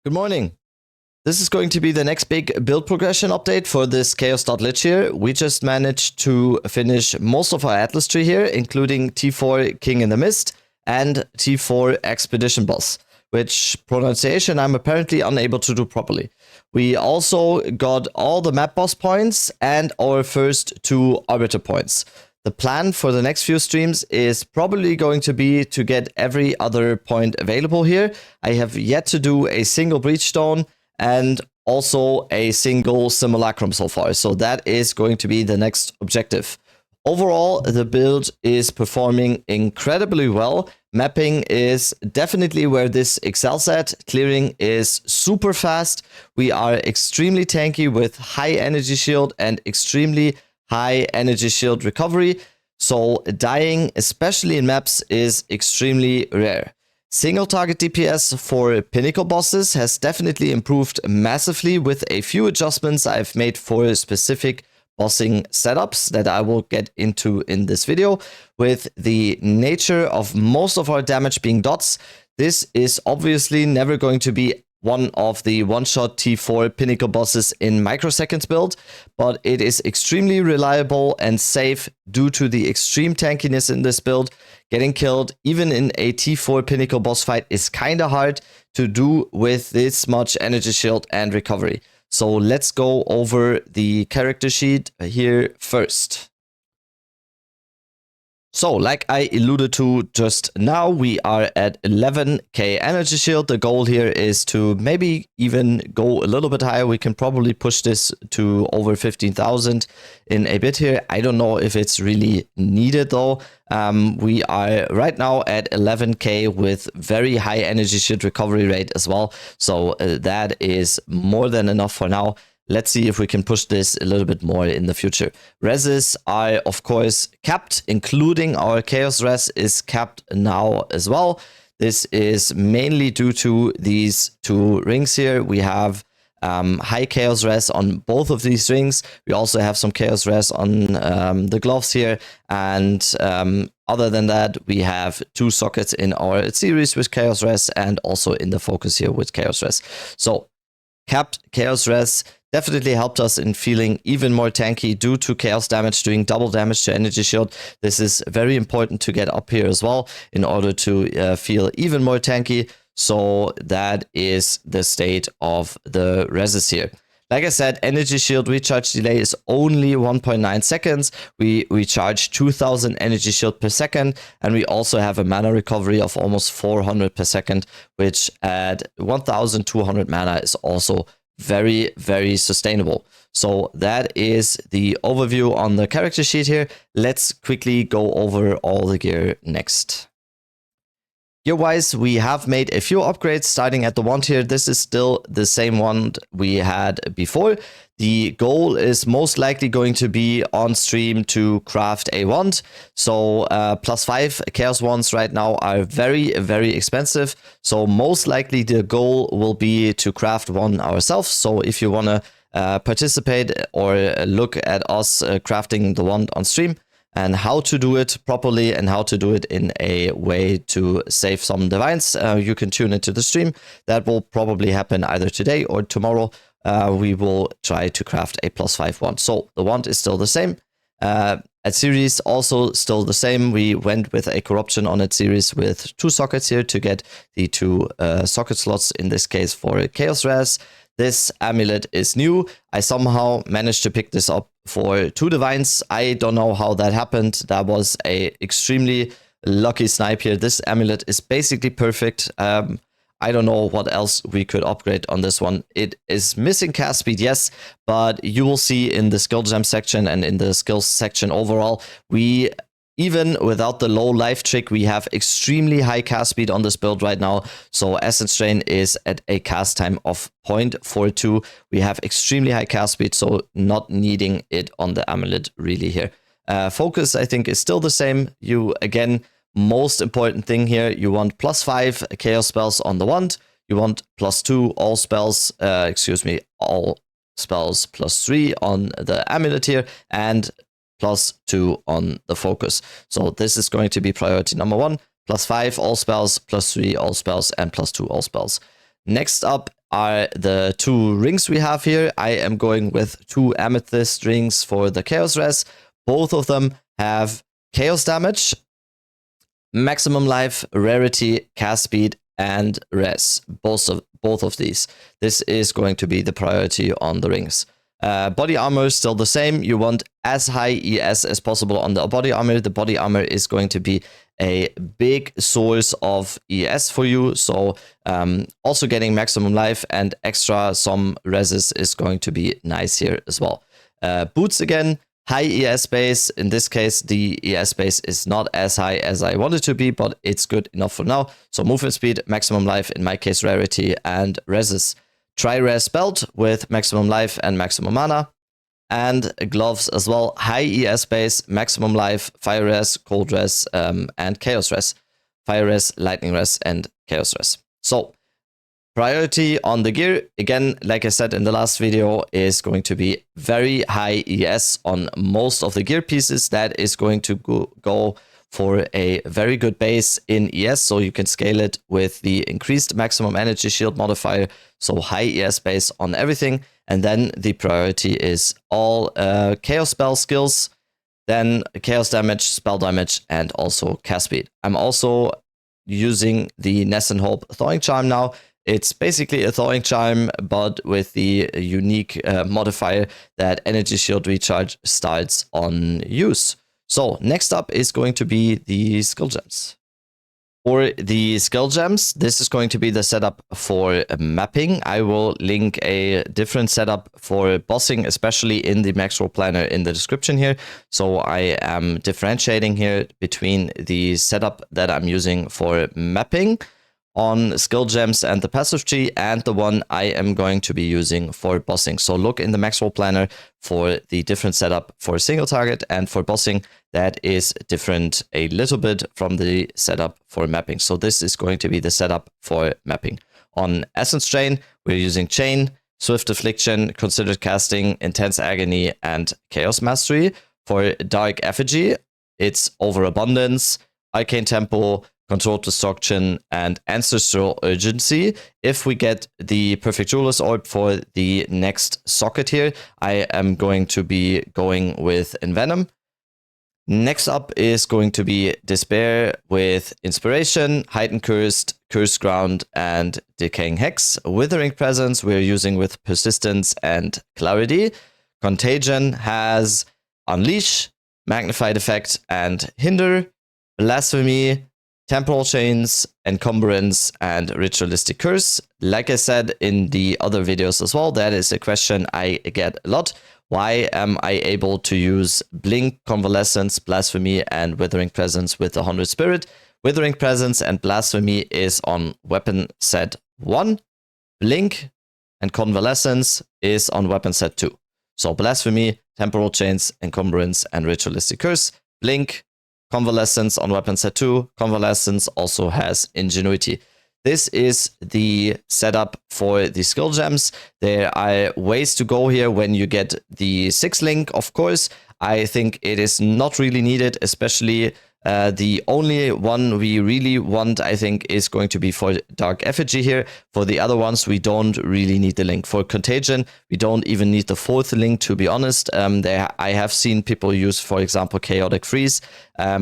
Good morning. This is going to be the next big build progression update for this Chaos.Lich here. We just managed to finish most of our Atlas tree here, including T4 King in the Mist and T4 Expedition Boss, which pronunciation I'm apparently unable to do properly. We also got all the map boss points and our first 2 arbiter points. The plan for the next few streams is probably going to be to get every other point available here. I have yet to do a single Breachstone and also a single Simulacrum so far. So that is going to be the next objective. Overall, the build is performing incredibly well. Mapping is definitely where this excels at. Clearing is super fast. We are extremely tanky with high energy shield and extremely high energy shield recovery, so dying, especially in maps, is extremely rare. Single target DPS for pinnacle bosses has definitely improved massively with a few adjustments I've made for specific bossing setups that I will get into in this video. With the nature of most of our damage being dots, this is obviously never going to be one of the one-shot T4 pinnacle bosses in microseconds build, but it is extremely reliable and safe due to the extreme tankiness in this build. Getting killed even in a T4 pinnacle boss fight is kinda hard to do with this much energy shield and recovery. So let's go over the character sheet here first. So, like I alluded to just now, we are at 11k energy shield. The goal here is to maybe even go a little bit higher. We can probably push this to over 15,000 in a bit here. I don't know if it's really needed though. We are right now at 11k with very high energy shield recovery rate as well. So that is more than enough for now. Let's see if we can push this a little bit more in the future. Reses are, of course, capped, including our Chaos Res is capped now as well. This is mainly due to these 2 rings here. We have high Chaos Res on both of these rings. We also have some Chaos Res on the gloves here. And other than that, we have 2 sockets in our series with Chaos Res and also in the focus here with Chaos Res. So, capped Chaos Res definitely helped us in feeling even more tanky due to chaos damage, doing double damage to energy shield. This is very important to get up here as well in order to feel even more tanky. So that is the state of the reses here. Like I said, energy shield recharge delay is only 1.9 seconds. We recharge 2000 energy shield per second, and we also have a mana recovery of almost 400 per second, which at 1200 mana is also very, very sustainable. So that is the overview on the character sheet here. Let's quickly go over all the gear next. Gear-wise, we have made a few upgrades starting at the wand here. This is still the same wand we had before. The goal is most likely going to be on stream to craft a wand. So +5 chaos wands right now are very, very expensive. So most likely the goal will be to craft one ourselves. So if you want to participate or look at us crafting the wand on stream, and how to do it properly and how to do it in a way to save some divines, you can tune into the stream. That will probably happen either today or tomorrow. We will try to craft a +5 wand. So the wand is still the same. At series also still the same. We went with a corruption on its series with 2 sockets here to get the 2 socket slots, in this case for Chaos Res. This amulet is new. I somehow managed to pick this up for 2 divines. I don't know how that happened. That was a extremely lucky snipe here. This amulet is basically perfect. I don't know what else we could upgrade on this one. It is missing cast speed, yes, but you will see in the skill gem section and in the skills section overall, we even without the low life trick, we have extremely high cast speed on this build right now. So Essence Drain is at a cast time of 0.42. We have extremely high cast speed, so not needing it on the amulet really here. Focus, I think, is still the same. You, again, most important thing here, you want +5 chaos spells on the wand. You want +2 all spells, all spells +3 on the amulet here, and +2 on the focus. So this is going to be priority number 1. +5 all spells, +3 all spells, and +2 all spells. Next up are the 2 rings we have here. I am going with 2 amethyst rings for the chaos res. Both of them have chaos damage, maximum life, rarity, cast speed, and res. Both of these. This is going to be the priority on the rings. Body armor is still the same. You want as high ES as possible on the body armor. The body armor is going to be a big source of ES for you. So also getting maximum life and extra some reses is going to be nice here as well. Boots again, high ES base. In this case, the ES base is not as high as I want it to be, but it's good enough for now. So movement speed, maximum life, in my case rarity, and reses. Tri-res belt with maximum life and maximum mana. And gloves as well, high ES base, maximum life, fire res, cold res, and chaos res. Fire res, lightning res, and chaos res. So priority on the gear, again, like I said in the last video, is going to be very high ES on most of the gear pieces. That is going to go for a very good base in ES, so you can scale it with the increased maximum energy shield modifier, so high ES base on everything. And then the priority is all chaos spell skills, then chaos damage, spell damage, and also cast speed. I'm also using the Nest and Hope Thawing Charm now. It's basically a Thawing Charm, but with the unique modifier that energy shield recharge starts on use. So next up is going to be the skill gems. For the skill gems, this is going to be the setup for mapping. I will link a different setup for bossing, especially in the Max Roll Planner in the description here. So I am differentiating here between the setup that I'm using for mapping on skill gems and the passive tree, and the one I am going to be using for bossing. So look in the Max Roll Planner for the different setup for single target, and for bossing that is different a little bit from the setup for mapping. So this is going to be the setup for mapping. On Essence Drain, we're using Chain, Swift Affliction, Considered Casting, Intense Agony, and Chaos Mastery. For Dark Effigy, it's Overabundance, Arcane Tempo, Controlled Destruction, and Ancestral Urgency. If we get the Perfect Jeweler's Orb for the next socket here, I am going to be going with Envenom. Next up is going to be Despair with Inspiration, Heightened Cursed, Cursed Ground, and Decaying Hex. Withering Presence we're using with Persistence and Clarity. Contagion has Unleash, Magnified Effect, and Hinder. Blasphemy, Temporal Chains, Encumbrance, and Ritualistic Curse. Like I said in the other videos as well, that is a question I get a lot. Why am I able to use Blink, Convalescence, Blasphemy, and Withering Presence with 100 Spirit? Withering Presence and Blasphemy is on weapon set 1. Blink and Convalescence is on weapon set 2. So Blasphemy, Temporal Chains, Encumbrance, and Ritualistic Curse. Blink, Convalescence on weapon set 2. Convalescence also has Ingenuity. This is the setup for the skill gems. There are ways to go here when you get the 6 link, of course. I think it is not really needed, especially the only one we really want, I think, is going to be for Dark Effigy here. For the other ones, we don't really need the link. For Contagion, we don't even need the 4th link, to be honest. I have seen people use, for example, Chaotic Freeze.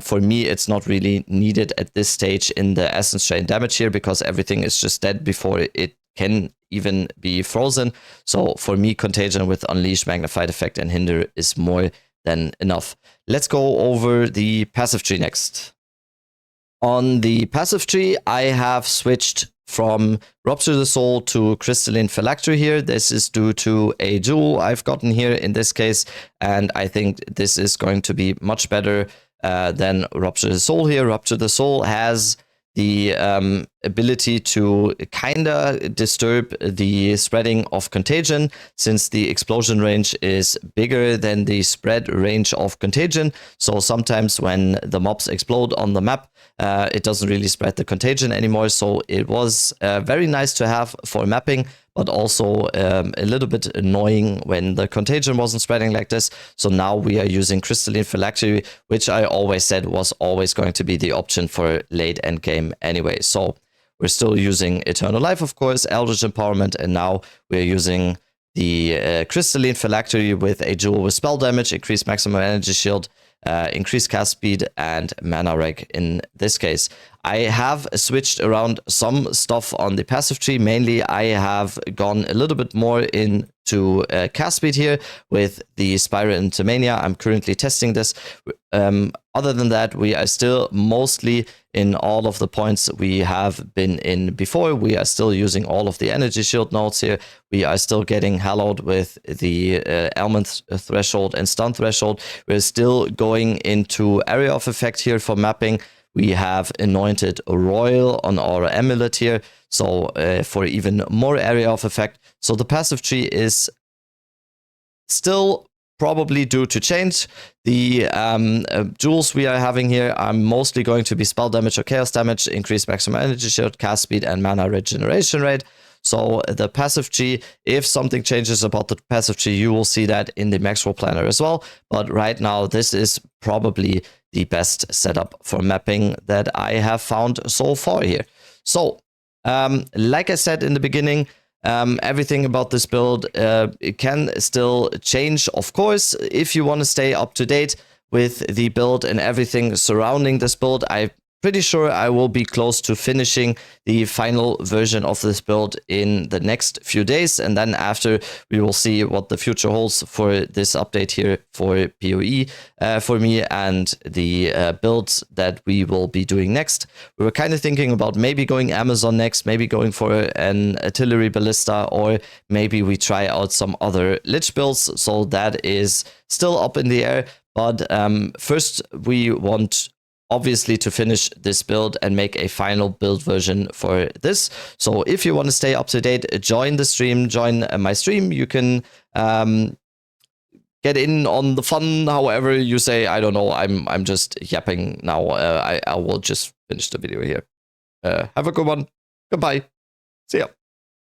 For me, it's not really needed at this stage in the Essence Drain damage here, because everything is just dead before it can even be frozen. So for me, Contagion with Unleash, Magnified Effect, and Hinder is more than enough. Let's go over the passive tree next. On the passive tree, I have switched from Rupture the Soul to Crystalline Phylactery here. This is due to a jewel I've gotten here in this case, and I think this is going to be much better than Rupture the Soul here. Rupture the Soul has the ability to kinda disturb the spreading of Contagion, since the explosion range is bigger than the spread range of Contagion. So sometimes when the mobs explode on the map, it doesn't really spread the Contagion anymore. So it was very nice to have for mapping, but also a little bit annoying when the Contagion wasn't spreading like this. So now we are using Crystalline Phylactery, which I always said was always going to be the option for late endgame anyway. So We're still using Eternal Life, of course, Eldritch Empowerment, and now we're using the Crystalline Phylactery with a jewel with spell damage, increased maximum energy shield, increased cast speed, and mana reg in this case. I have switched around some stuff on the passive tree. Mainly, I have gone a little bit more into cast speed here with the Spiral into Mania. I'm currently testing this. Other than that, we are still mostly in all of the points we have been in before. We are still using all of the energy shield nodes here. We are still getting hallowed with the ailment threshold and stun threshold. We're still going into area of effect here for mapping. We have anointed a royal on our amulet here, so for even more area of effect. So the passive tree is still probably due to change. The jewels we are having here are mostly going to be spell damage or chaos damage, increased maximum energy shield, cast speed, and mana regeneration rate. So the passive tree, if something changes about the passive tree, you will see that in the Maxwell Planner as well. But right now, this is probably the best setup for mapping that I have found so far here. So, like I said in the beginning, everything about this build it can still change, of course. If you want to stay up to date with the build and everything surrounding this build, I'm pretty sure I will be close to finishing the final version of this build in the next few days, and then after we will see what the future holds for this update here for PoE for me and the builds that we will be doing next. We were kind of thinking about maybe going Amazon next, maybe going for an artillery ballista, or maybe we try out some other Lich builds. So that is still up in the air, but first we want obviously to finish this build and make a final build version for this. So if you want to stay up to date, join the stream, join my stream. You can get in on the fun, however you say. I don't know, I'm just yapping now. I will just finish the video here. Have a good one. Goodbye. See ya.